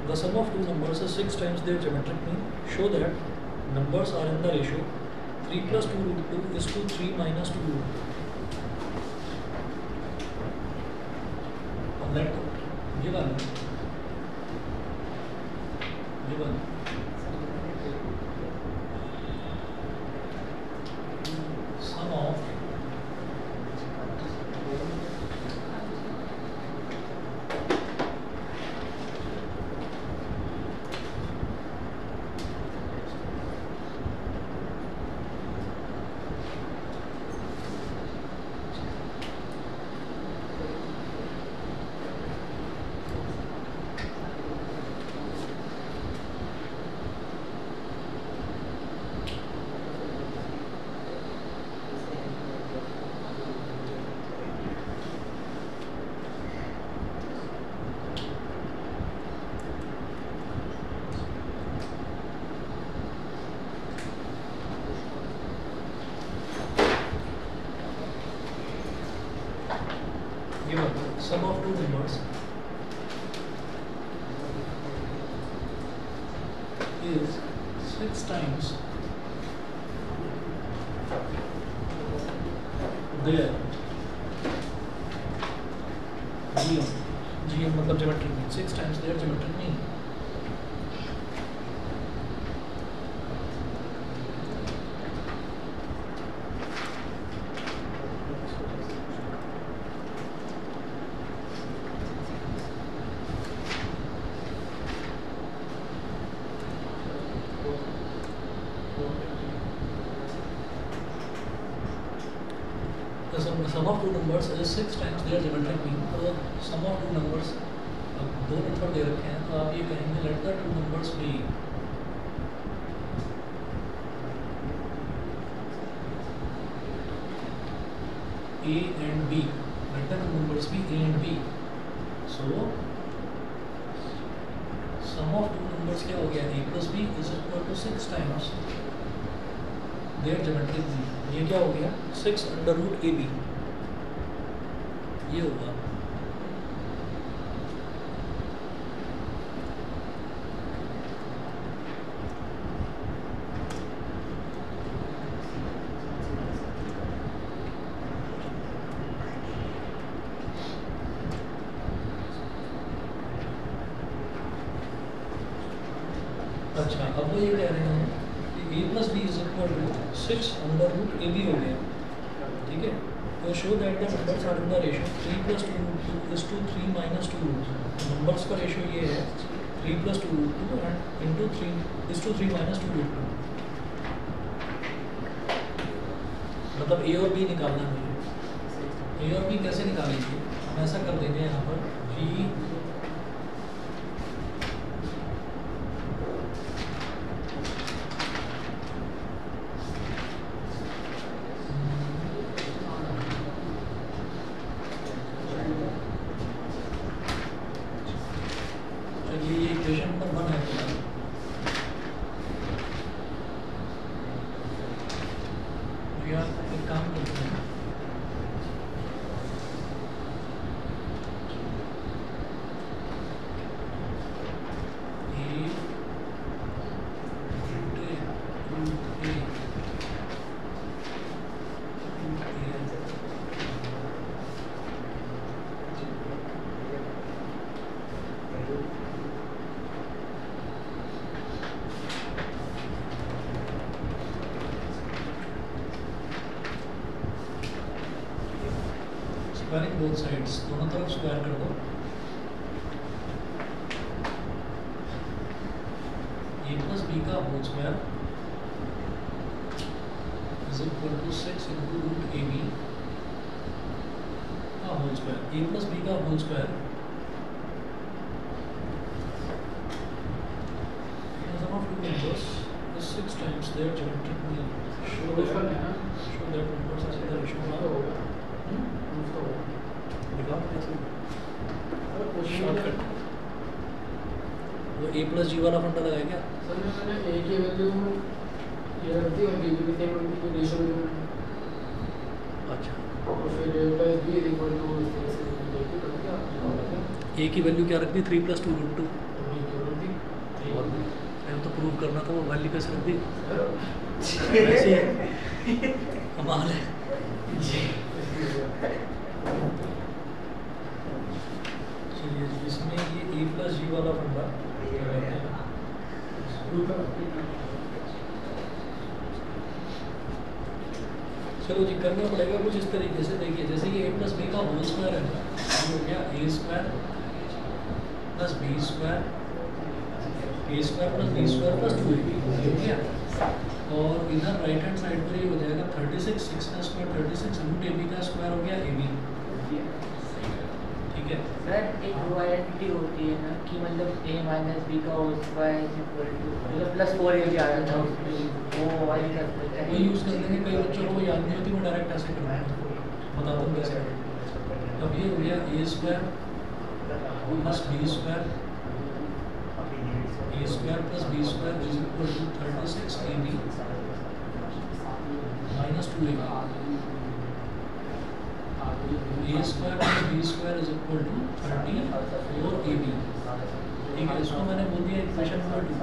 The sum of two numbers is 6 times their geometric mean. Show that numbers are in the ratio 3 plus 2 root 2 is to 3 minus 2 root 2. Let given sum of given sum of two numbers is 6 times their GM मतलब geometric mean, 6 times their geometric mean. The sum of two numbers is 6 times their geometric mean. तो sum of two numbers, अब दो number दे रखे हैं तो आप ये कहेंगे let the two numbers be A and B. Let the two numbers be A and B. So sum of two numbers क्या हो गया? A plus B is equal to 6 times their geometric mean. ये क्या हो गया? 6 under root AB. ये होगा अच्छा, अब वो ये कह रहे हैं कि A plus B is equal to 6 under root AB हो गया, ठीक है? तो show that the numbers are in the ratio 3 plus 2 root 2 is to 3 minus 2 root 2. Numbers का ratio ये है 3 plus 2 root 2 and into 3 is to 3 minus 2 root 2. मतलब A और B निकालना है मुझे. A और B कैसे निकालेंगे? हम ऐसा कर देंगे यहाँ पर G इक्वेशन नंबर 1 है भैया, एक काम करते हैं, स्क्वायरिंग बोथ साइड्स, दोनों तरफ स्क्वायर कर दो. A plus B का whole square is equal to 6 into root AB का whole square. A plus B का whole square sum of two numbers is 6 times their geometric mean. Show that numbers are in the ratio होगा. Shortcut वो A plus G वाला फंडा लगाया क्या? Sir मैंने A की वैल्यू ये रखी और B की सेम रेशियो में. अच्छा, और फिर A plus B is equal to A की वैल्यू क्या रखनी? 3 plus 2 root 2. B की वैल्यू प्रूव करना था वो वाली पे सिर्फ भी ऐसे कमाल है। चलिए इसमें ये a प्लस जी वाला फंडा चलो जी करना पड़ेगा कुछ इस तरीके से। देखिए जैसे ये a प्लस बी का होल स्क्वायर है ना, ये हो गया a square plus B square, a square plus B square plus 2ab हो गया। और इधर राइट हैंड साइड पर ये हो जाएगा 36, 6 का स्क्वायर 36 रूट ab का स्क्वायर हो गया ab। ठीक है सर एक वो आइडेंटिटी होती है ना कि मतलब a माइनस बी का whole square is equal to मतलब प्लस 4ab आ जाता है, वो वाली करते हैं वो यूज़ कर लेंगे। कई बच्चों को याद नहीं होती, वो डायरेक्ट ऐसे करना है, बताता हूँ कैसे। अब ये हो गया a square plus B square, a square plus B square is equal to 36 ab minus 2ab। a square plus B square is equal to 34ab। ठीक है, इसको मैंने बोल दिया इक्वेशन नंबर 2।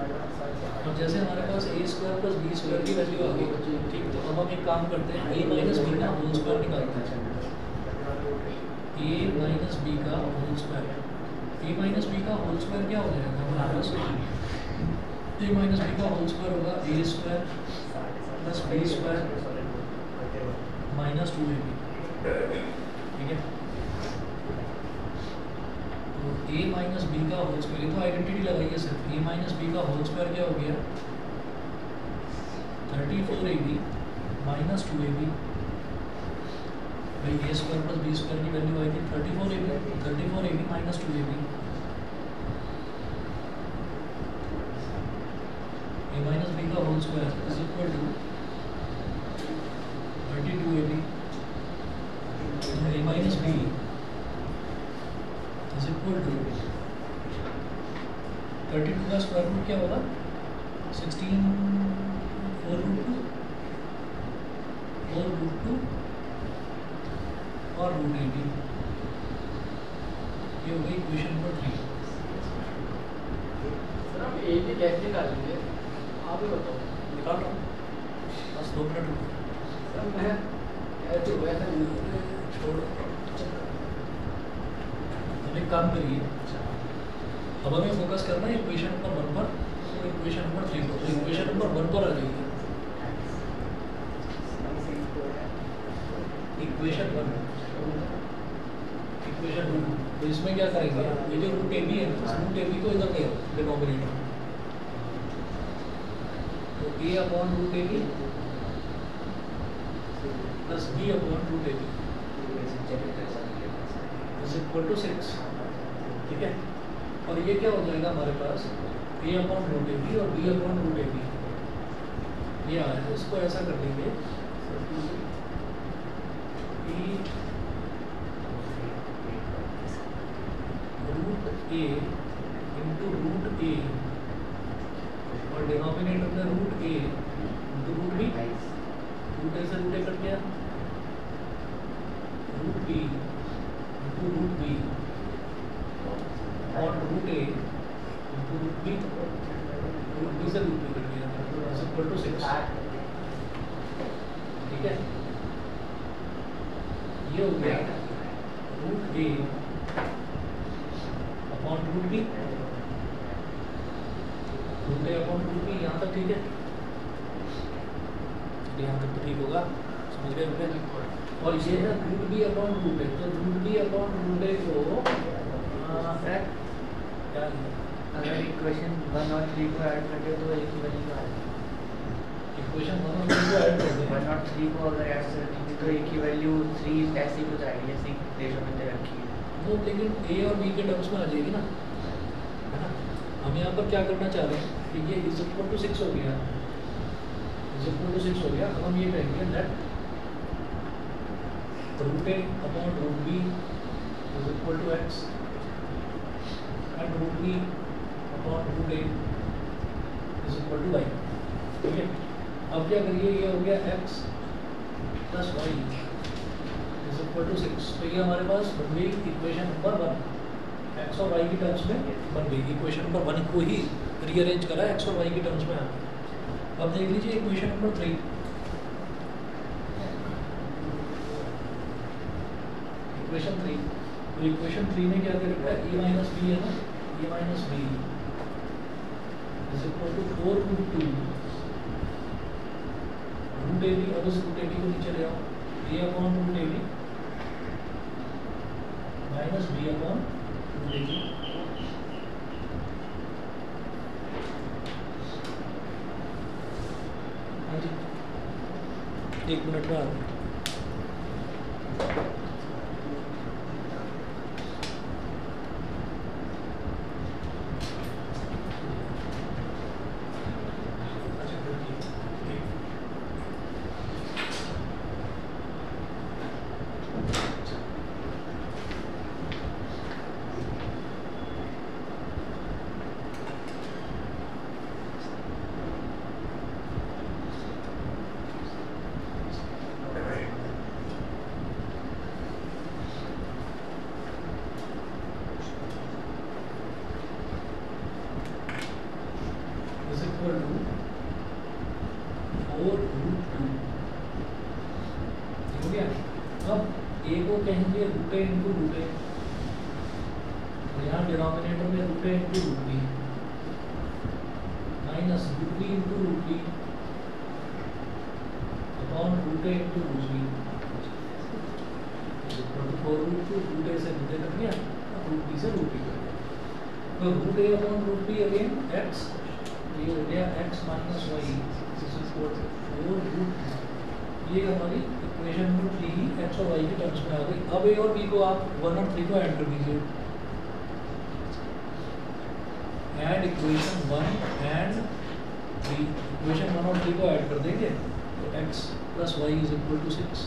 अब जैसे हमारे पास a square plus B square की वैल्यू आ गई, ठीक, तो अब हम एक काम करते हैं, a माइनस बी का होल स्क्वायर निकालते हैं। a माइनस बी का whole square, a minus B का होल स्क्वायर क्या हो जाएगा हमारे पास? a माइनस बी का होल स्क्वायर होगा a square plus B square minus 2ab। ठीक है, तो a माइनस बी का होल स्क्वायर, ये तो आइडेंटिटी लगाइए सिर्फ। a माइनस बी का होल स्क्वायर क्या हो गया? 34ab minus 2ab। भाई a square plus B square की वैल्यू आई थी 34ab minus 2ab। a minus B का whole square is equal to 32ab। a minus B is equal to 32 का स्क्वायर रूट क्या होगा? 16 4 रूट 2 और रूट ab। ये हो गई इक्वेशन नंबर 3। सर हम ए भी कैसे निकालेंगे, आप ही बताओ। निकाल रहा हूँ, बस 2 मिनट रुको। सर मैं ऐसे वैसा छोड़, अब एक काम करिए, अब हमें फोकस करना है इक्वेशन नंबर 1 पर और इक्वेशन नंबर 3 पर। तो इक्वेशन नंबर 1 पर आ जाइए। इक्वेशन 1, इक्वेशन 2, तो इसमें क्या करेंगे, ये जो रूट ab है ना, रूट ab को इधर ले आओ डिनोमिनेटर। तो a upon root ab plus b upon root ab is equal to 6। ठीक है, और ये क्या हो जाएगा हमारे पास? a अपॉन रूट ab और b अपॉन रूट ab ये आया है। इसको ऐसा कर देंगे कि root a into root a और डिनोमिनेटर में root a into root b। Root a से रूट a कट गया, root b into root b और root a into root b से रूट b कट गया, इज इक्वल टू 6। ठीक है, ये हो गया root a upon root b, root a upon root b। यहाँ तक ठीक है, यहाँ तक तो ठीक होगा, समझ गए होंगे। और ये है root b upon root a, तो root b upon root a को सर क्या अगर इक्वेशन 1 और 3 को ऐड करते तो एक ही वैल्यू आ जाएगी। इक्वेशन 1 और 3 को ऐड कर दें, 1 और 3 को अगर ऐड करेंगे तो एक ही वैल्यू 3 ऐसी कुछ आएगी जैसे रेशो में दे रखी है। वो लेकिन a और b के टर्म्स में आ जाएगी ना, है ना। हम यहाँ पर क्या करना चाह रहे हैं कि ये इज इक्वल टू 6 हो गया, इज इक्वल टू 6 हो गया। अब हम ये कहेंगे that root a upon root b is equal to x and root b upon root a is equal to y। ठीक है, अब क्या करिए, ये हो गया x plus y is equal to 6। तो ये हमारे पास बन गई इक्वेशन नंबर 1। एक्स और वाई की टर्म्स में बन गई। इक्वेशन नंबर 1 को ही रीअरेंज करा एक्स और वाई की टर्म्स में आ गई। अब देख लीजिए इक्वेशन नंबर 3। इक्वेशन 3, तो इक्वेशन 3 में क्या दे रखा है, ए माइनस बी है ना, A minus B is equal to 4 root 2 root A B. अब इस रूट ए बी को नीचे ले आओ, A upon root A B minus B upon root A B. हाँ जी, 1 मिनट में आ रहा हूँ। ये हमारी इक्वेशन नंबर 3 एक्स और वाई की टर्म्स में आ गई। अब ए और बी को आप 1 और 3 को ऐड कर दीजिए। ऐड इक्वेशन 1 एंड 3, इक्वेशन 1 और 3 को ऐड कर देंगे तो x plus Y is equal to 6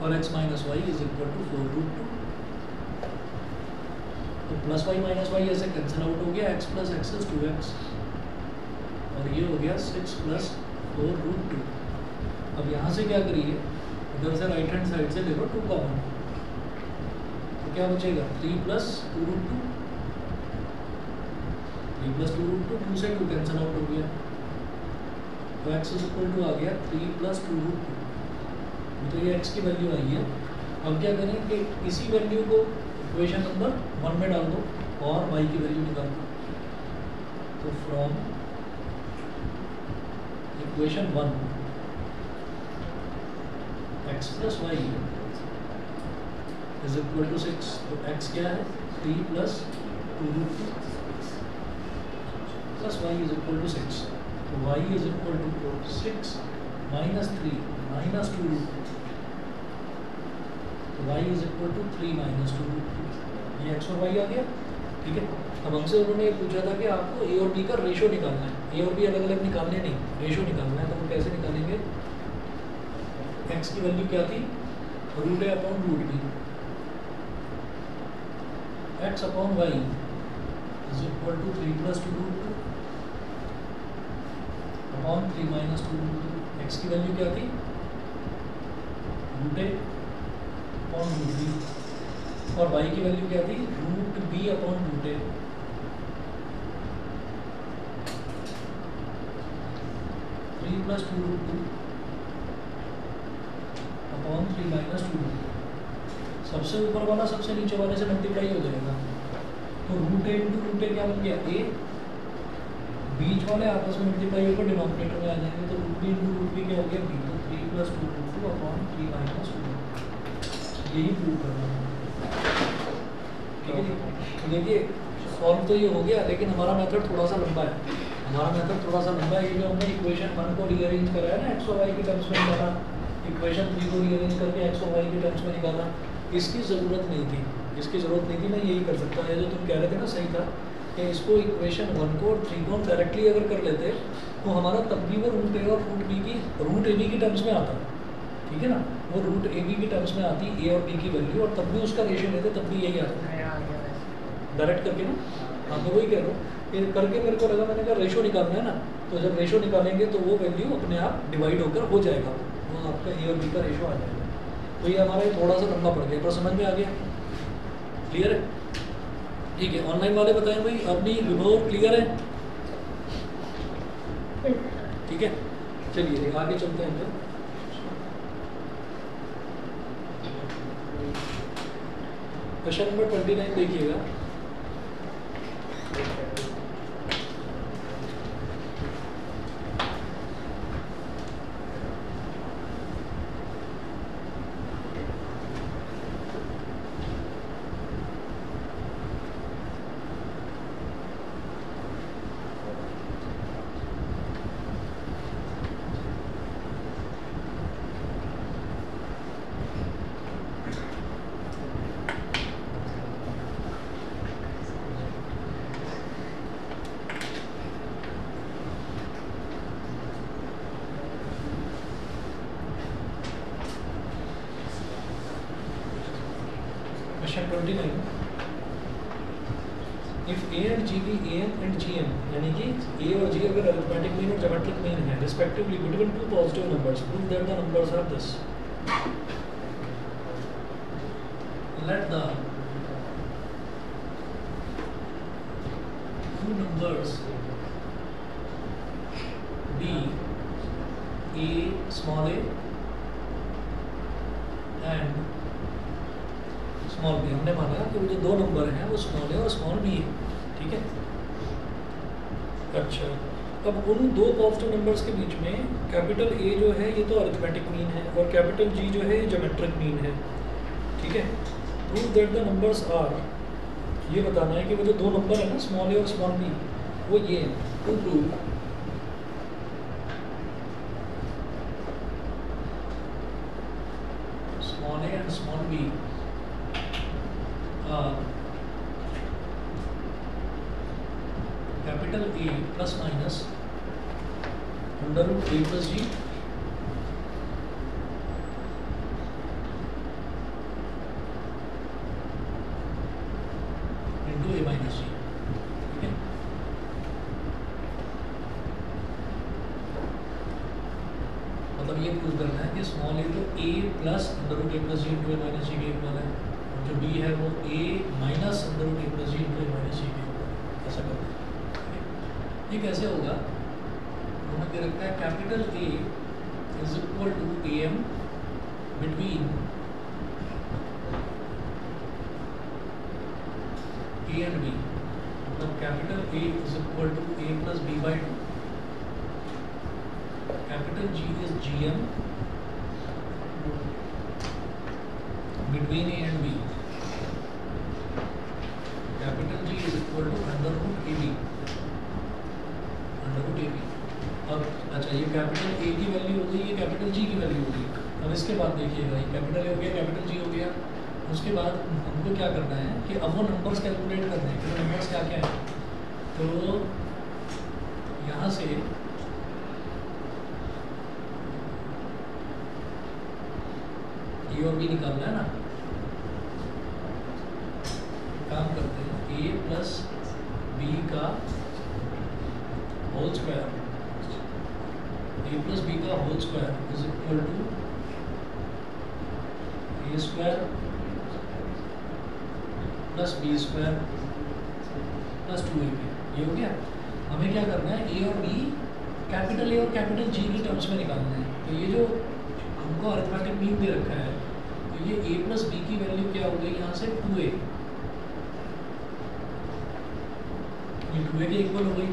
और x minus Y is equal to 4 root 2। तो प्लस वाई माइनस वाई ऐसे कैंसिल आउट हो गया, x plus x is 2x और ये हो गया 6 प्लस 4 रूट 2। अब यहाँ से क्या करिए, इधर से राइट हैंड साइड से ले लो 2 कॉमन, तो क्या बचेगा 3 प्लस 2 रूट 2, 3 प्लस 2 रूट 2, 2 से 2 कैंसिल आउट हो गया तो x इज इक्वल टू आ गया 3 प्लस 2 रूट 2। तो ये x की वैल्यू आई है। अब क्या करें कि इसी वैल्यू को इक्वेशन नंबर 1 में डाल दो और y की वैल्यू निकाल दो। तो from equation 1 x plus Y is equal to 6, तो x क्या है 3 plus 2 root 2 plus Y is equal to 6, तो y is equal to 6 minus 3 minus 2 root 2, तो y is equal to 3 minus 2 root 2। ये x और y आ गया, ठीक है। अब हमसे उन्होंने ये पूछा था कि आपको ए और बी का रेशो निकालना है, ए और बी अलग अलग निकालने नहीं, रेशो निकालना है। तो हम कैसे निकालेंगे, x की वैल्यू क्या थी root A upon root B, x upon Y is equal to 3 plus 2 root 2 upon 3 minus 2 root 2। x की वैल्यू क्या थी root A upon root B और y की वैल्यू क्या थी root B upon root A. 3 plus 2 root 2 upon 3 minus 2 root 2। सबसे ऊपर वाला सबसे नीचे वाले से मल्टीप्लाई हो जाएगा, तो रूट ए इंटू रूट ए क्या बन गया ए, बीच वाले आपस में मल्टीप्लाई होकर डिनोमिनेटर में आ जाएंगे, तो root B into root B क्या हो गया बी, तो 3 प्लस 2 रूट 2 अपॉन 3 माइनस 2। यही प्रूव करना है, ठीक है जी। तो देखिए सॉल्व तो ये हो गया, लेकिन हमारा मेथड थोड़ा सा लंबा है, हमारा मेथड थोड़ा सा लंबा है। ये जो हमने इक्वेशन 1 को रीअरेंज करा है ना एक्स और वाई के टर्म्स में निकाला, इक्वेशन 3 को रीअरेंज करके एक्स और वाई के टर्म्स में निकाला, इसकी ज़रूरत नहीं थी, इसकी ज़रूरत नहीं थी। मैं यही कर सकता है, जो तुम कह रहे थे ना सही था कि इसको इक्वेशन 1 को और 3 को हम डायरेक्टली अगर कर लेते तो हमारा तब भी वो रूट ए और रूट बी की रूट ए बी की टर्म्स में आता, ठीक है ना, वो रूट ए बी की टर्म्स में आती ए और बी की वैल्यू, और तब भी उसका रेशियो लेते तब भी यही आता डायरेक्ट करके ना। हाँ मैं वही कह रहा हूँ कि करके मेरे को लगा, मैंने कहा रेशो निकालना है ना, तो जब रेशो निकालेंगे तो वो वैल्यू अपने आप डिवाइड होकर हो जाएगा, वो आपका ए और बी का रेशो आ जाएगा। तो ये हमारा थोड़ा सा लंबा पड़ गया, पर समझ में आ गया? क्लियर है? ठीक है, ऑनलाइन वाले बताएं भाई, अपनी विभव क्लियर है? ठीक है, चलिए आगे चलते हैं फिर। क्वेश्चन नंबर 29 देखिएगा। Question 29. If A and G be AM and GM, यानी कि A और G अगर arithmetic mean और geometric mean है respectively between two positive numbers, prove that the numbers are this. Let the two numbers be A small a and small B. हमने माना कि वो जो दो नंबर हैं वो स्मॉल है और स्मॉल बी है, ठीक है। अच्छा, अब उन दो पॉजिटिव नंबर्स के बीच में कैपिटल ए जो है ये तो अरिथमेटिक मीन है और कैपिटल जी जो है ये ज्योमेट्रिक मीन है, ठीक है। Prove that the numbers are, ये बताना है कि वो जो दो नंबर है ना स्मॉल ए और स्मॉल बी वो ये है। To prove small A and small B capital A plus minus under root A plus G into A minus G, ठीक है। मतलब ये प्रूव करना है कि स्मॉल ए तो A plus under root A plus G into A minus G के equal है, जो B है वो A minus under root A plus G into A minus G के इक्वल है। ऐसा करना है। ये कैसे होगा? हमें दे रखा है capital A is equal to AM between A and B, मतलब capital A is equal to A plus B by 2, capital G is GM between A and B, capital G is equal to under root AB, under root AB। अब अच्छा, ये capital A की value हो गई, ये capital G की value हो गई। अब इसके बाद देखिएगा, ये कैपिटल A हो गया, कैपिटल G हो गया। उसके बाद हमको क्या करना है कि अब वो नंबर्स कैलकुलेट करने हैं कि नंबर्स क्या क्या है। तो यहाँ से ए और बी निकालना है ना, काम करते हैं A प्लस B का whole square, A plus B का whole square is equal to A square plus B square plus 2AB। ये हो गया। हमें क्या करना है, A और B कैपिटल A और कैपिटल G की टर्म्स में निकालना है। तो ये जो हमको अरिथमेटिक मीन दे रखा है, तो ये A प्लस B की वैल्यू क्या हो गई यहाँ से 2A, ये 2A के इक्वल हो गई।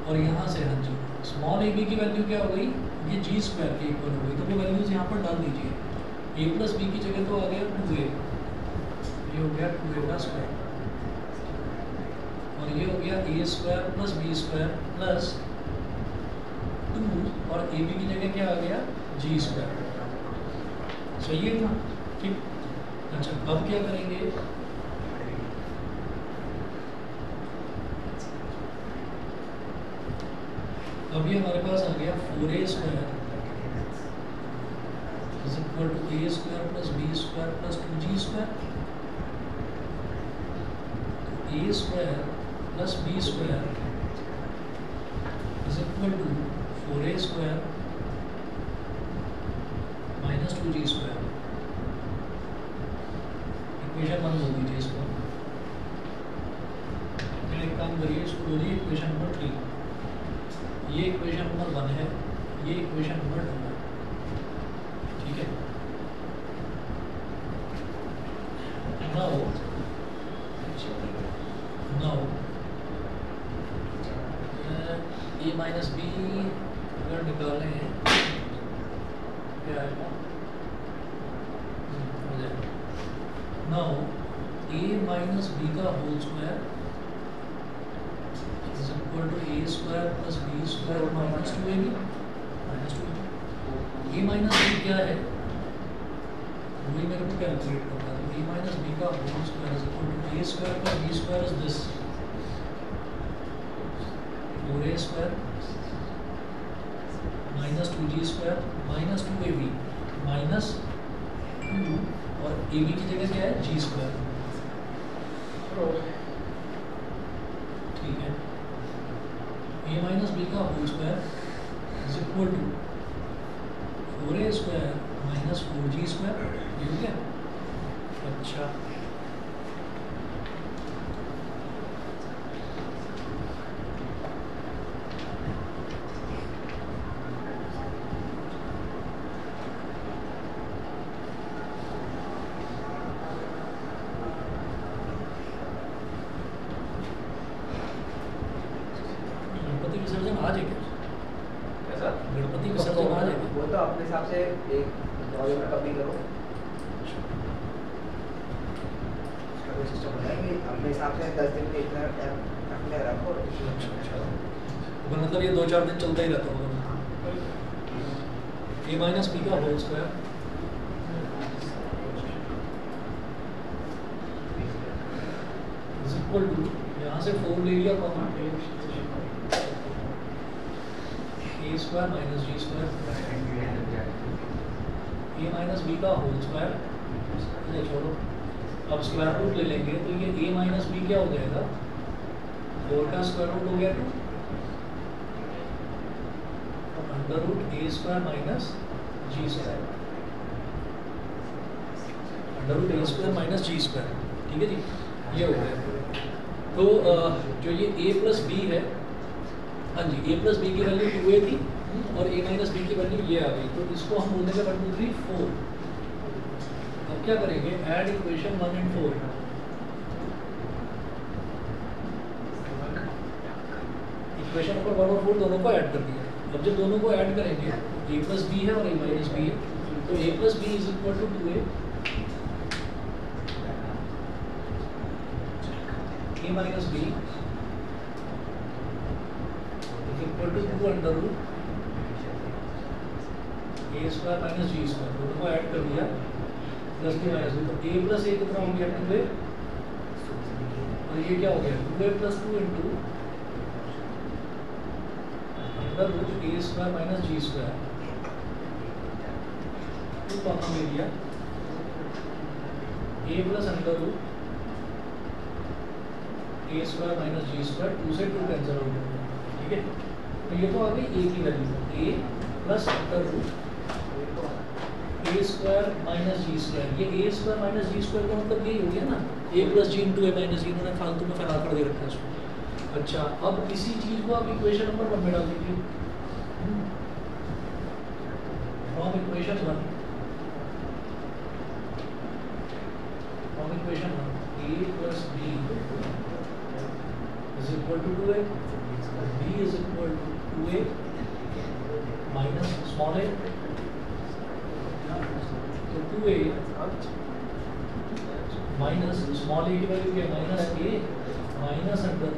और यहाँ से हाँ जी स्मॉल ए बी की वैल्यू क्या हो गई, ये जी स्क्वायर के इक्वल हो गई। तो वो वैल्यूज यहाँ पर डाल दीजिए। ए प्लस बी की जगह तो आ गया 2A, ये हो गया 2A का स्क्वायर, और ये हो गया A square plus B square plus 2, और ए बी की जगह क्या आ गया जी स्क्वायर। सही है ना? ठीक। अच्छा, अब क्या करेंगे, अभी हमारे पास आ गया 4A square is equal to A square plus B square plus 2G square. A square plus B square is equal to 4A square minus G square, equation 1 हो गई इसको। फिर एक काम करिए, इसको बोलिए इक्वेशन नंबर 3। ये इक्वेशन नंबर 1 है, ये इक्वेशन नंबर 2 है, ठीक है। नाउ ए माइनस बी अगर निकालें क्या आएगा, नाउ ए माइनस बी का whole square is equal to A square plus B square minus 2ab minus 2। A minus B क्या है वही मेरे को कैलकुलेट करना है। ए माइनस बी का whole square is equal to A square plus B square is this 4a square minus 2g square minus 2ab minus 2 और ab की जगह क्या है g स्क्वायर, ठीक है। a माइनस बी का whole square is equal to 4a square minus 4g square, ये हो गया। अच्छा गणपति विसर्जन आज है क्या? ऐसा गणपति विसर्जन आज है क्या? वो तो अपने हिसाब से एक नॉलेज में कभी करो, उसका कोई सिस्टम होता है कि अपने हिसाब से 10 दिन में इतना टाइम रखने रखो। अच्छा, मतलब ये 2-4 दिन चलता ही रहता होगा। ए माइनस बी का whole square is equal to, यहाँ से 4 ले लिया common, A square minus G square, A minus B का होल स्क्वायर, ये छोड़ो, अब स्क्वायर रूट ले लेंगे तो ये ए माइनस बी क्या हो जाएगा, 4 का स्क्वायर रूट हो गया 2 under root A square minus G square, under root A square minus G square, ठीक है जी, ये हो गया। तो जो ये a प्लस बी है, हाँ जी, a प्लस बी की वैल्यू 2a थी और a माइनस बी की वैल्यू ये आ गई, तो इसको हम बोलने का 1 2 3 4। अब क्या करेंगे, add equation 1 and 4। Equation number 1 और 4 दोनों को ऐड कर दिया। अब जब दोनों को ऐड करेंगे, a प्लस बी है और a माइनस बी है, तो a plus B is equal to 2a, a minus B is equal to 2 under root A square minus G square, दोनों को ऐड कर दिया, प्लस बी माइनस बी, तो a plus A कितना हो गया 2a, और ये क्या हो गया 2a plus 2 into under root A square minus G square, two common ले लिया, a plus under root A square minus G square, 2 से 2 कैंसिल हो गया, ठीक है। तो ये तो आ गई a की value, a plus under root A square minus G square, ये A square minus G square का मतलब यही हो गया ना, A plus G into A minus G, इन्होंने फालतू में फैला कर दे रखा है इसको। अच्छा, अब इसी चीज़ को आप इक्वेशन नंबर 1 में डाल दीजिए, from equation 1 a plus b is equal to 2a, b is equal to 2a minus small a, तो 2a माइनस स्मॉल a की वैल्यू क्या है, minus a minus under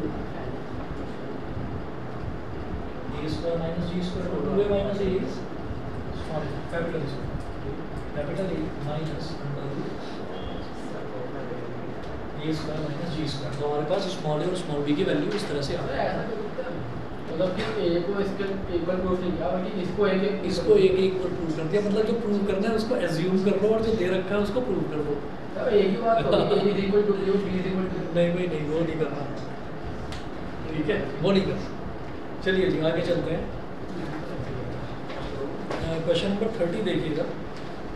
a square minus G square, तो 2a minus a is small capital A minus under A square minus G square. तो हमारे पास small ए और small B की value इस तरह से आ रही है। मतलब कि ए को इसके इक्वल प्रूफ नहीं किया, बल्कि इसको एक इक्वल प्रूव कर दिया, मतलब जो प्रूव करना है उसको एज्यूम कर लो और जो दे रखा है उसको प्रूव कर दो। तब एक ही बात होगी, A is equal to B, B is equal to, नहीं वो नहीं करना, ठीक है, वो नहीं करना। चलिए जी आगे चलते हैं। क्वेश्चन नंबर 30 देखिएगा।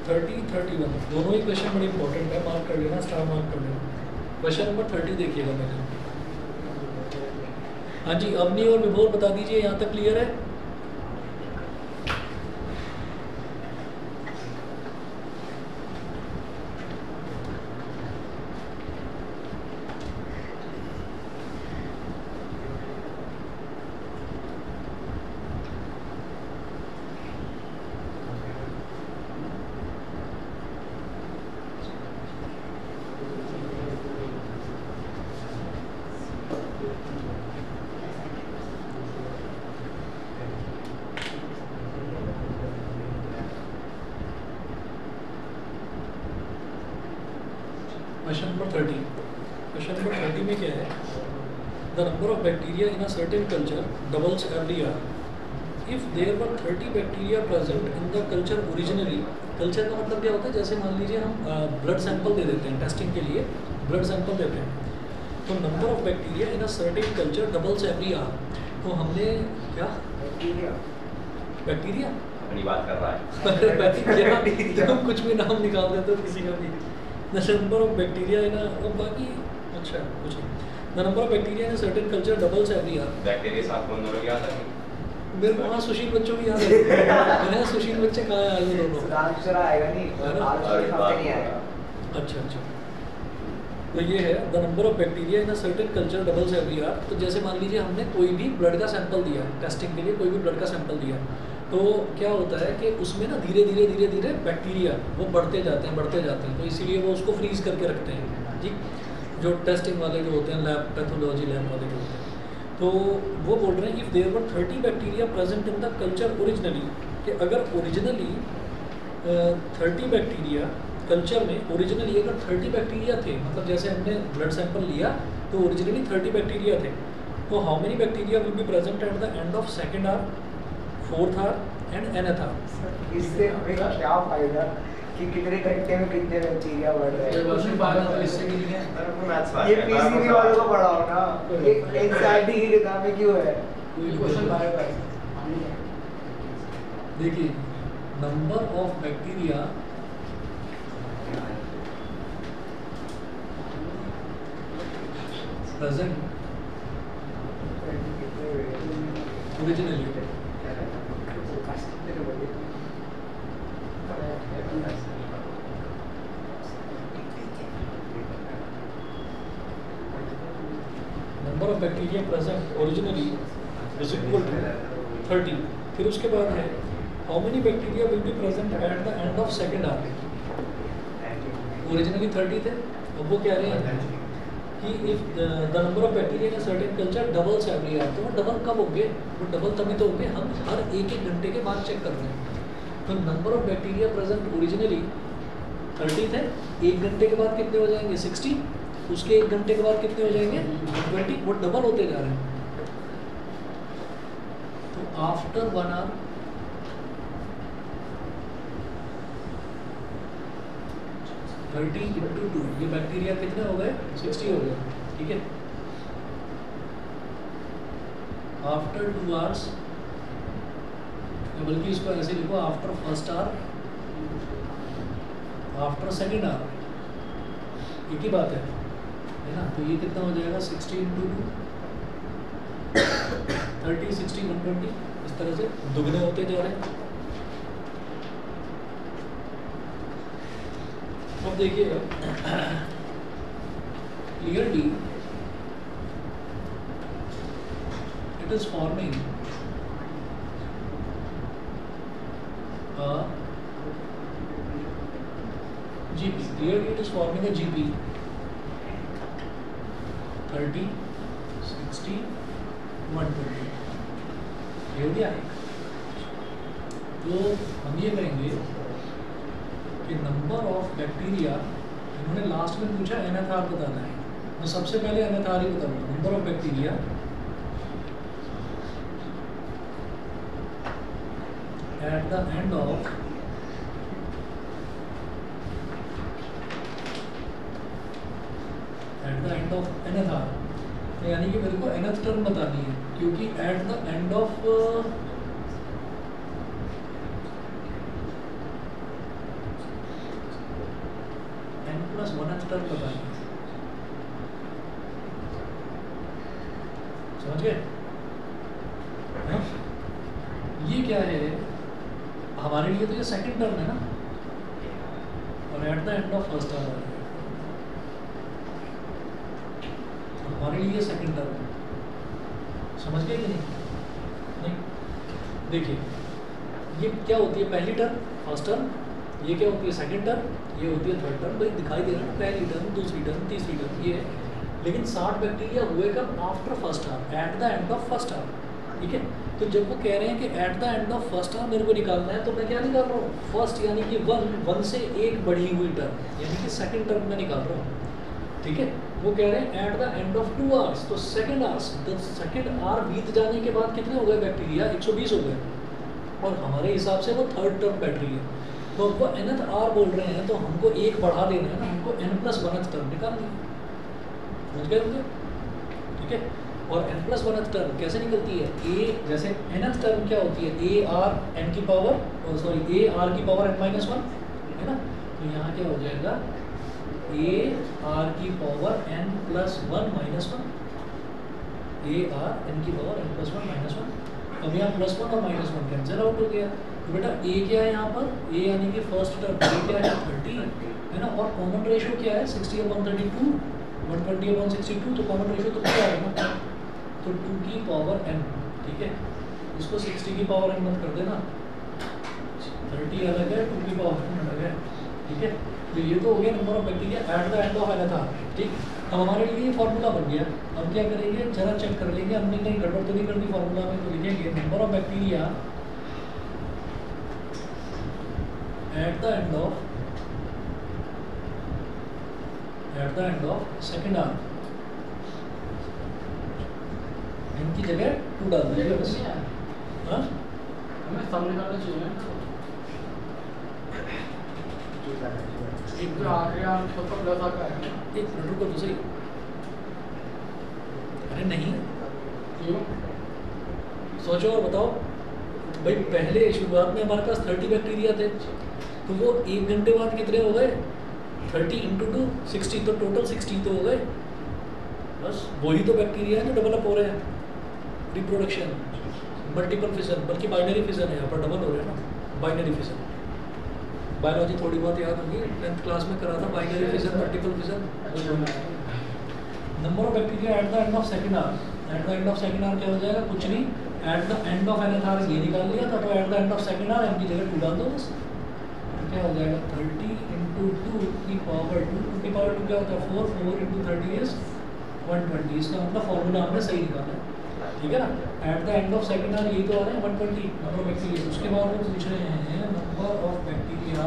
30, 31 दोनों ही क्वेश्चन बड़े इंपॉर्टेंट है, मार्क कर लेना, स्टार मार्क कर लेना। क्वेश्चन नंबर 30 देखिएगा पहले। हाँ जी, अवनी और विभोर बता दीजिए, यहाँ तक क्लियर है? Question number 30। क्वेश्चन नंबर 30 में क्या है? The number of bacteria in a certain culture doubles every year if there were 30 bacteria present in the culture originally. Culture का मतलब क्या होता है? जैसे मान लीजिए हम ब्लड सैंपल दे देते हैं टेस्टिंग के लिए, ब्लड सैंपल देते हैं, तो number of bacteria in a certain culture doubles every year. तो हमने क्या बैक्टीरिया अपनी बात कर रहा है। बैक्टीरिया हम कुछ भी नाम निकाल देते हैं किसी का भी। द नंबर ऑफ बैक्टीरिया इन और बाकी अच्छा कुछ नहीं। The number of bacteria in certain culture doubles every year. Bacteria साथ कौन दोनों याद है? मेरे को वहाँ सुशील बच्चों की याद है। मैंने सुशील बच्चे कहाँ आए वो दोनों? सुधांशु आएगा नहीं, नहीं आएगा। अच्छा अच्छा, तो ये है the number of bacteria in a certain culture doubles every year. तो जैसे मान लीजिए हमने कोई भी ब्लड का सैंपल दिया टेस्टिंग के लिए, कोई भी ब्लड का सैंपल दिया, तो क्या होता है कि उसमें ना धीरे धीरे बैक्टीरिया वो बढ़ते जाते हैं, तो इसीलिए वो उसको फ्रीज करके रखते हैं जी, जो टेस्टिंग वाले जो होते हैं, लैब पैथोलॉजी लैब वाले जो होते हैं। तो वो बोल रहे हैं if there were 30 bacteria present in the culture originally, कि अगर ओरिजिनली 30 बैक्टीरिया कल्चर में ओरिजिनली अगर 30 बैक्टीरिया थे, मतलब जैसे हमने ब्लड सैंपल लिया तो ओरिजिनली 30 बैक्टीरिया थे, तो how many bacteria will be present at the end of second hour, fourth hour and nth hour? इससे हमें क्या फायदा कि कितने घंटे में कितने बैक्टीरिया बढ़ रहे हैं? क्वेश्चन बाद में इससे भी नहीं है। ये पीसीबी वालों को पढ़ाओ ना, ये एंजाइटी की किताबें क्यों है? क्वेश्चन बाहर का है। देखिए, number of bacteria present originally number of bacteria present originally is equal to 30। फिर उसके बाद है how many bacteria will be present at the end of second hour. Originally 30 थे, अब वो कह रहे हैं कि if the number of bacteria in a certain culture doubles every year. तो वो डबल कब होंगे? वो डबल तभी तो होंगे हम हर एक घंटे के बाद चेक कर रहे हैं। तो number of bacteria present originally 30 थे, एक घंटे के बाद कितने हो जाएंगे? 60, उसके एक घंटे के बाद कितने हो जाएंगे? 20, वो डबल होते जा रहे हैं। तो आफ्टर 1 आवर 30 into 2, ये बैक्टीरिया कितने हो गए? 60 हो गए, ठीक है। आफ्टर 2 आवर्स, बल्कि इसको ऐसे लिखो after first hour, after second hour, एक ही बात है ना। तो ये कितना हो जाएगा? 60 into 2, 30, 60, 120, इस तरह से दुगने होते जा रहे हैं। अब देखिएगा clearly it is forming GP. Clearly it is forming a GP. 30, 60, 120. ये हो गया। तो हम ये कहेंगे कि नंबर ऑफ बैक्टीरिया, इन्होंने लास्ट में पूछा NFR बताना है, मैं सबसे पहले NFR ही बताऊंगा। Number of bacteria at the end of nth hour, यानी कि मेरे को nth टर्म बतानी है, क्योंकि at the end of minus 1th term बताएंगे, समझ गए? हाँ? ये क्या है हमारे लिए, तो ये सेकंड टर्म है ना, और eight the end of first term हमारे लिए सेकंड टर्म है, समझ गए कि नहीं? देखिए ये क्या होती है पहली टर्म फर्स्ट टर्म, ये क्या होती है सेकंड टर्म, ये होती है थर्ड टर्म। भाई दिखाई दे रहा है ना, पहली टर्म, दूसरी टर्म, तीसरी टर्म, ये है। लेकिन 60 बैक्टीरिया हुए कब? After first term, eight the end of first term, ठीक है? तो जब वो कह रहे हैं कि eight the end of first term मेरे को निकालना है, तो मैं क्या निकाल रहा हूँ? फर्स्ट यानी कि वन से एक बढ़ी हुई टर्म, यानी कि सेकंड टर्म में निकाल रहा हूँ, ठीक है? वो कह रहे हैं eight the end of 2 hours, तो सेकंड आवर्स, तो सेकंड आवर बीत जाने के बाद कितने हो गए बैक्टीरिया? 120 हो गए, और हमारे हिसाब से वो थर्ड टर्म बैटरी है, तो वो nth आर बोल रहे हैं, तो हमको एक बढ़ा देना है ना, हमको n+1th टर्म निकालनी है, समझ गए मुझे? ठीक है? और n+1th टर्म कैसे निकलती है? a जैसे nth टर्म क्या होती है? a r n की पावर a r की पावर n-1 है ना, तो यहाँ क्या हो जाएगा? a r की power n+1 -1, a r n की पावर n+1 -1। अब यहाँ +1 और -1 कैंसिल आउट हो गया, तो बेटा a क्या है यहाँ पर? a यानी कि फर्स्ट टर्म, a क्या है? 30 है ना, और कॉमन रेशो क्या है? 60/32, 120/62, तो कॉमन रेशो तो क्या है ना, तो 2 की पावर n, ठीक है? इसको 60 की पावर n मत कर देना, 30 अलग है, 2 की पावर n अलग है, ठीक है? तो ये तो हो गया number of bacteria at the end of nth hour, ठीक? अब हमारे लिए ये फार्मूला बन गया। अब क्या करेंगे, जरा चेक कर लेंगे हमने कहीं गड़बड़ तो नहीं करनी फार्मूला में, तो लिखेंगे number of bacteria at the end of second our, इनकी जगह 2 डाल देंगे बस। हाँ, हमें सम निकालना चाहिए, एक तो आखिरी आंक सबका प्लस आता है। एक मिनट रुको तो सही, अरे नहीं, क्यों? सोचो और बताओ भाई, पहले शुरुआत में हमारे पास 30 बैक्टीरिया थे, तो वो 1 घंटे बाद कितने हो गए? 30 × 2 60, तो टोटल 60 तो हो गए। बस वही तो बैक्टीरिया है जो डेवलप हो रहे हैं, रिप्रोडक्शन, मल्टीपल फिजन, बल्कि बाइनरी फिजन है, यहाँ पर डबल हो रहे हैं ना, बाइनरी फिजन। बायोलॉजी थोड़ी बहुत याद होगी, 10th क्लास में करा था binary fission, multiple fission. Number of bacteria at the end of second hour, at the end of second hour क्या हो जाएगा? कुछ नहीं, at the end of nth hour ये निकाल लिया था, तो at the end of second hour n की जगह 2 डाल दो बस, तो क्या हो जाएगा? 30 × 2 की पावर 2, 2 की पावर 2 क्या होता है? 4, 4 × 30 इज 120। इसका मतलब फॉर्मूला हमने सही निकाला है, ठीक है ना? Eight the end of second our ये तो आ रहे हैं 120 नंबर ऑफ बैक्टीरिया। उसके बाद वो पूछ रहे हैं number of bacteria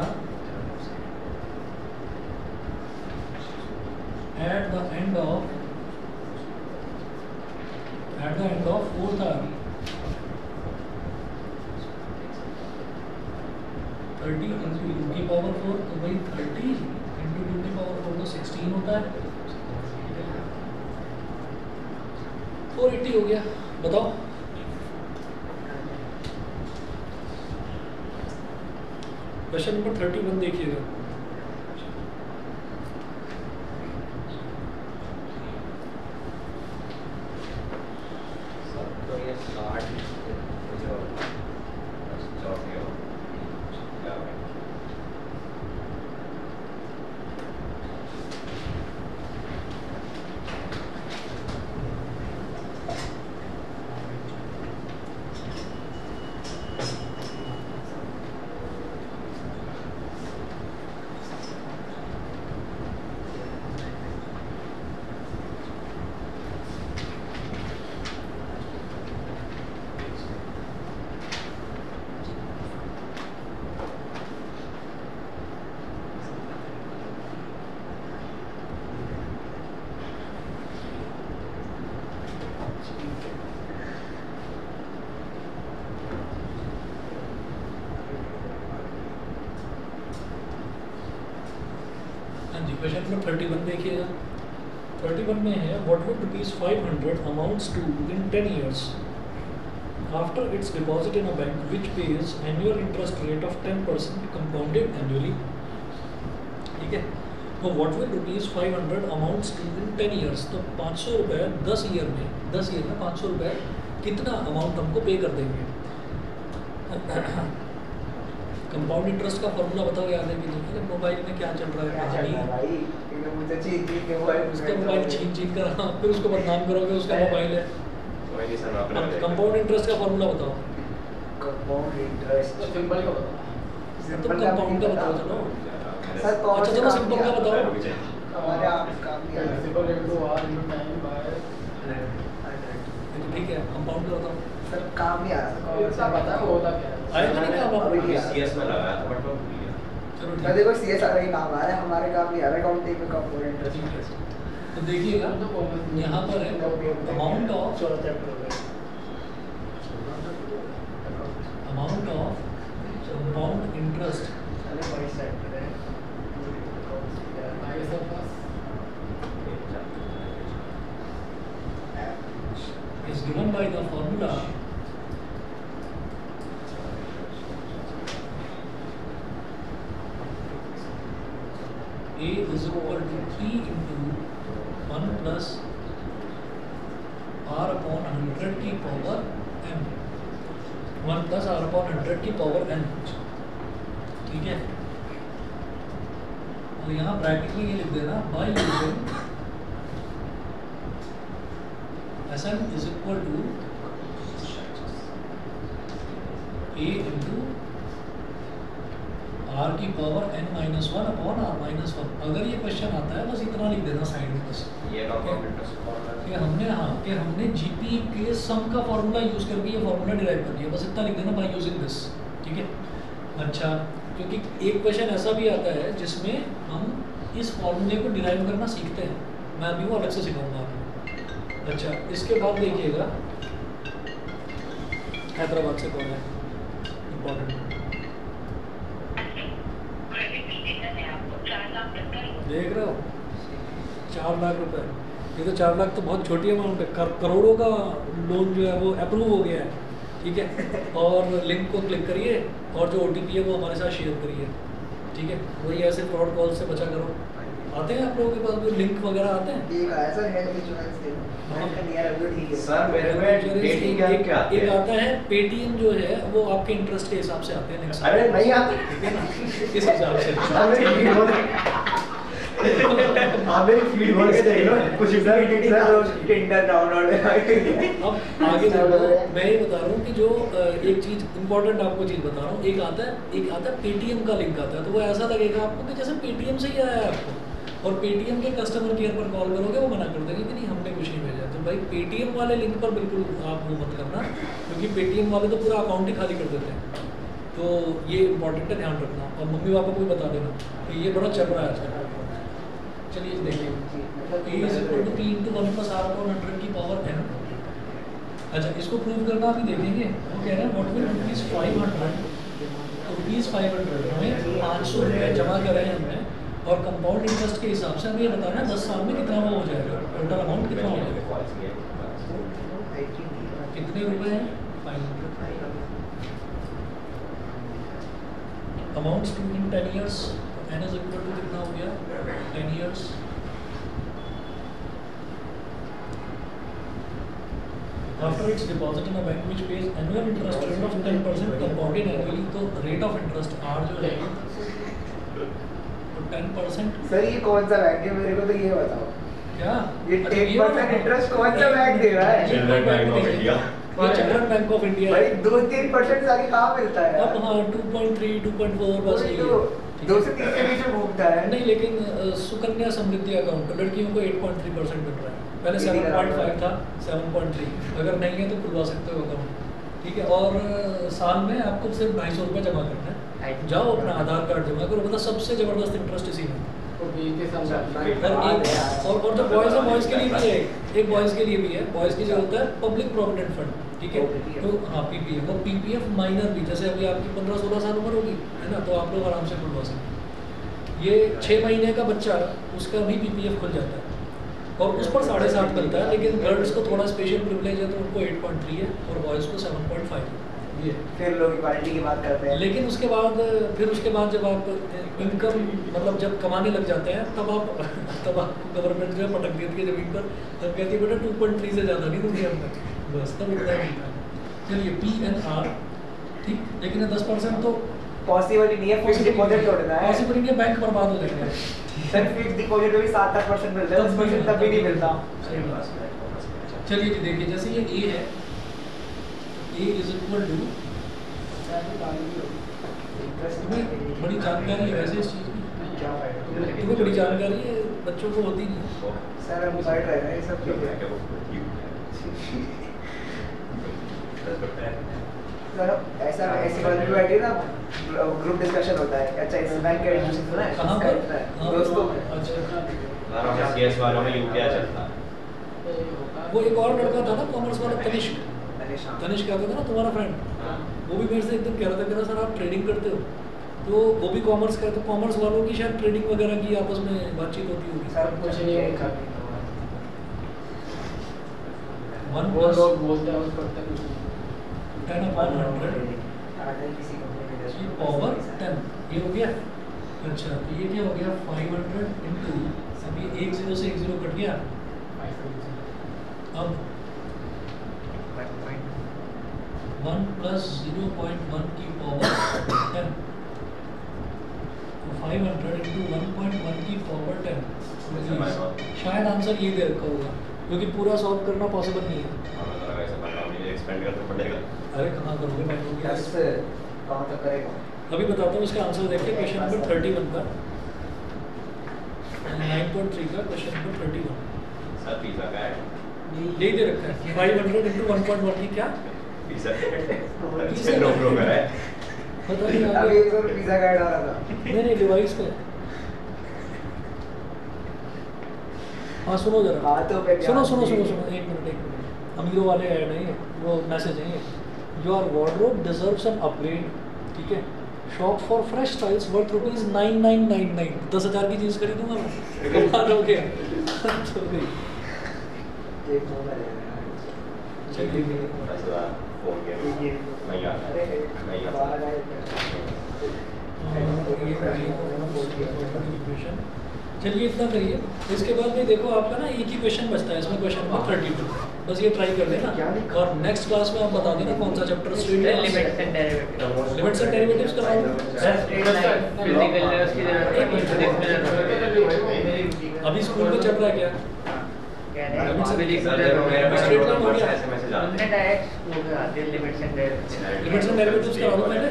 at the end of 4th hour, 30 × 2 की पावर 4, तो भाई 30 × 2 की पावर 4 तो 16 होता है, 480 हो गया। बताओ क्वेश्चन नंबर 31 देखिएगा। क्वेश्चन नंबर 31 देखिएगा। 31 में है what would ₹500 amounts to in 10 years after its deposit in a bank which pays annual interest rate of 10% compounded annually. ठीक है, तो what will ₹500 amounts in 10 years, तो 500 रुपये 10 ईयर में 500 रुपये कितना अमाउंट हमको पे कर देंगे। कंपाउंड इंटरेस्ट का फॉर्मूला बताओ याद है कि नहीं? मोबाइल में क्या चल रहा है कहानी, उसका मोबाइल छीन कर फिर उसको बदनाम करोगे, उसका मोबाइल है। कोई नहीं सर, मैं अपने कंपाउंड इंटरेस्ट का फॉर्मूला बताओ। कंपाउंड इंटरेस्ट तो सिंपल का बताओ। तुम कंपाउंड का बताओ चलो। सर कौन अच्छा चलो सिंपल का बताओ। हमारे आप काम नहीं आ रहा। Simple into r into time by तो ठीक है, कंपाउंड का बताओ। सर काम नहीं आ रहा इतना पता है वो होता क्या है। आएगा नहीं काम आपको? सीएस में लगाया था बट मैं भूल गया। चलो मैं ठीक देखो सीएस आ रही नाम आ रहा है, हमारे काम नहीं आ रहा अकाउंटिंग में कंपाउंड है, इंटरेस्ट। ठीक है। तो देखिएगा यहाँ पर है अमाउंट ऑफ कंपाउंड इंटरेस्ट आगे सब पास is given by the formula A is equal to P into 1 plus R upon 100 की power m, 1 plus R upon 100 की पावर n, ठीक है। और यहाँ ब्रैकेट में ये लिख देना by using Sm is equal to A into R की power n minus 1 upon R minus 1। अगर ये क्वेश्चन आता है बस इतना लिख देना साइड में बस ये कंपाउंड इंटरेस्ट फॉर्मूला कि हमने जीपी के सम का फॉर्मूला यूज करके ये फॉर्मूला डिराइव कर लिया, बस इतना लिख देना बाय यूजिंग दिस, ठीक है। अच्छा, क्योंकि एक क्वेश्चन ऐसा भी आता है जिसमें हम इस फॉर्मूले को डिराइव करना सीखते हैं, मैं अभी वो अलग से सिखाऊंगा आपको। अच्छा, इसके बाद देखिएगा हैदराबाद से कौन है इम्पोर्टेंट, देख रहे हो 4 लाख रुपए। ये तो 4 लाख तो बहुत छोटी अमाउंट है, करोड़ों का लोन जो है वो अप्रूव हो गया है, ठीक है। और लिंक को क्लिक करिए और जो OTP है वो हमारे साथ शेयर करिए, ठीक है। वही ऐसे फ्रॉड कॉल से बचा करो। आते हैं आप लोगों के पास कोई लिंक वगैरह आते हैं? एक आया सर हेल्थ इंश्योरेंस के बैंक का नहीं आ रहा, तो ठीक है सर मेरे में डेटिंग क्या क्या आते एक हैं? आता है पेटीएम जो है वो आपके इंटरेस्ट के हिसाब से आते हैं next अरे नहीं आते, ठीक है ना, किस हिसाब से आप मेरी फीड बोल के देख लो कुछ इधर टिंडर डाउनलोड अब आगे चलो, मैं ये बता रहा हूँ कि जो एक चीज़ इंपॉर्टेंट आपको चीज़ बता रहा हूँ, एक आता है पेटीएम का लिंक आता है, तो वो ऐसा लगेगा आपको कि जैसे पेटीएम से ही आया है आपको, और पेटीएम के कस्टमर केयर पर कॉल करोगे वो मना कर देंगे कि नहीं हमने कुछ नहीं भेजा। तो भाई पेटीएम वाले लिंक पर बिल्कुल आप वो मत करना, क्योंकि पेटीएम वाले तो पूरा अकाउंट ही खाली कर देते हैं। तो ये इंपॉर्टेंट है, ध्यान रखना, और मम्मी पापा को भी बता देना कि ये बड़ा चल रहा है आजकल। चलिए देखिए, A is equal to P into 1 plus R upon 100 की पावर n। अच्छा, इसको प्रूव करना अभी देखेंगे। वो कह रहे हैं व्हाट विल ₹500, ₹500 हमें 500 रुपये जमा करे हैं हमने, और कंपाउंड इंटरेस्ट के हिसाब से हमें ये बताना है 10 साल में कितना वो हो जाएगा, टोटल अमाउंट कितना हो जाएगा, कितने रुपए हैं 500 amounts to in 10 years, n is equal to कितना हो गया 10 years. After its deposit in a bank which pays annual interest rate of 10% compounded annually, तो rate of interest R जो है तो 10%। सर ये कौन सा बैंक है, मेरे को तो ये बताओ, क्या ये 10% इंटरेस्ट कौन सा बैंक दे रहा है? General bank of India. ये जनरल बैंक ऑफ इंडिया भाई है। 2-3% से आगे कहाँ मिलता है? अब हाँ 2.3 2.4 बस वही ये तो 2 से 3 के बीच में घूमता है। नहीं, लेकिन सुकन्या समृद्धि अकाउंट लड़कियों को 8.3% मिल रहा है, पहले 7.5 था, 7.3। अगर नहीं है तो खुलवा सकते हो अकाउंट, ठीक है। और साल में आपको सिर्फ 250 रुपये जमा करना है, जाओ अपना आधार कार्ड जमा करो, मतलब सबसे ज़बरदस्त इंटरेस्ट इसी में। तो बी के समझा और जो बॉयज़ है बॉयज़ के लिए भी है, एक बॉयज़ के लिए भी है। बॉयज़ की जो होता है पब्लिक प्रोविडेंट फंड, ठीक है। तो हाँ PPF, वो PPF माइनर भी, जैसे अभी आपकी 15-16 साल उम्र होगी है ना, तो आप लोग आराम से खुलवा सकते हैं। ये 6 महीने का बच्चा, उसका भी PPF खुल जाता है, और उस पर 7.5 मिलता है। लेकिन गर्ल्स को थोड़ा स्पेशल प्रिविलेज है, तो उनको 8.3 है और बॉयज़ को 7.5 है। ये फिर लोग इक्वालिटी की बात करते हैं। लेकिन उसके बाद जब आप इनकम मतलब जब कमाने लग जाते हैं तब आपको गवर्नमेंट जो है पटक देती है जमीन पर, तब कहती है बेटा 2.3 से ज़्यादा नहीं दूंगी हमने, बस तब इतना ही था। चलिए PNR ठीक, लेकिन ये 10% तो पॉसिबल ही नहीं है, फिक्स्ड डिपॉजिट तोड़ना है। पॉसिबल नहीं है, बैंक बर्बाद हो जाएंगे। सर फिक्स्ड डिपॉजिट में भी 7-8% मिलता है, 10% तब भी नहीं मिलता। सही बात है। चलिए जी देखिए, जैसे ये A है, A इज इक्वल टू, तुम्हें बड़ी जानकारी है वैसे इस चीज़ की, क्या फायदा? तुम्हें बड़ी जानकारी है, बच्चों को होती नहीं। सर हम पढ़ रहे हैं ये सब चीजें। सर ऐसा ऐसी वाली बैठी ना, ग्रुप डिस्कशन होता है। अच्छा इस बैंक का एडमिशन सुना है? कहाँ पर? दोस्तों अच्छा, सीएस वालों में यूपीआई चलता है। वो एक और लड़का था ना कॉमर्स वाला, तनिष्क आता था ना तुम्हारा फ्रेंड, वो भी मेरे से एक दिन कह रहा था सर आप ट्रेडिंग करते हो, तो वो भी कॉमर्स का, तो कॉमर्स वालों की शायद ट्रेडिंग वगैरह की आपस में बातचीत होती होगी। सर कुछ नहीं है। वो लोग बोलते हैं उस पर तक 10 upon 100 किसी कंपनी में पावर 10, ये हो गया। अच्छा तो ये क्या हो गया 500 इंटू, अब ये 1 0 से 1 0 कट गया, अब 1 प्लस 0.1 की पावर 10, तो 500 इंटू 1.1 की पावर 10, शायद आंसर ये दे रखा होगा क्योंकि पूरा सॉल्व करना पॉसिबल नहीं है। अरे कहाँ करोगे, मैं करूँगी। 10 कहाँ तक करेगा? अभी बताता हूँ इसका आंसर देखिए, क्वेश्चन नंबर 31 का 9.3 का क्वेश्चन नंबर 31 सर पिज़्ज़ा का है, यही दे रखा है 500 इंटू 1.1 की क्या पिज़्ज़ा पिज़्ज़ा नो ब्रोकर है। पता नहीं अभी आगे, एक और पिज़्ज़ा का ऐड आ रहा था। नहीं डिवाइस पे। हाँ सुनो जरा, हाँ तो पे सुनो एक मिनट अमीरों वाले ऐड है ये, वो मैसेज है ये, your wardrobe deserves an upgrade, ठीक है, shop for fresh styles worth ₹9999, 10,000 की चीज़ खरीदूंगा मैं, कमाल हो गया। तो गई। एक मोबाइल है। चलिए फोन के नहीं आता, अरे नहीं आता। बाहर आए क्वेश्चन, चलिए इतना करिए, इसके बाद में देखो आपका ना एक ही क्वेश्चन बचता है इसमें, क्वेश्चन नंबर 32, बस ये ट्राई कर लेना, और नेक्स्ट क्लास में आप बता देना कौन सा chapter limits and derivatives, limits and derivatives कराओ। अभी स्कूल में चल रहा है क्या? लिमिट्स एंड डेरिवेटिव्स करा दो पहले,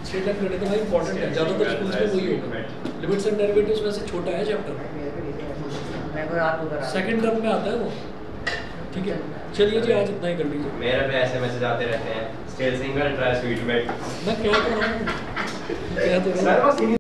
स्ट्रेट लाइन करने तो भाई इंपॉर्टेंट है, ज़्यादातर स्कूल्स में वही होगा। लिमिट्स एंड डेरिवेटिव्स वैसे छोटा है चैप्टर, सेकंड टर्म में आता है वो, ठीक है। चलिए जी आज इतना ही कर लीजिए। मेरे पे ऐसे मैसेज आते रहते हैं, स्टिल सिंगल ट्राई स्वीट में। मैं क्या कर रहा हूँ, क्या तो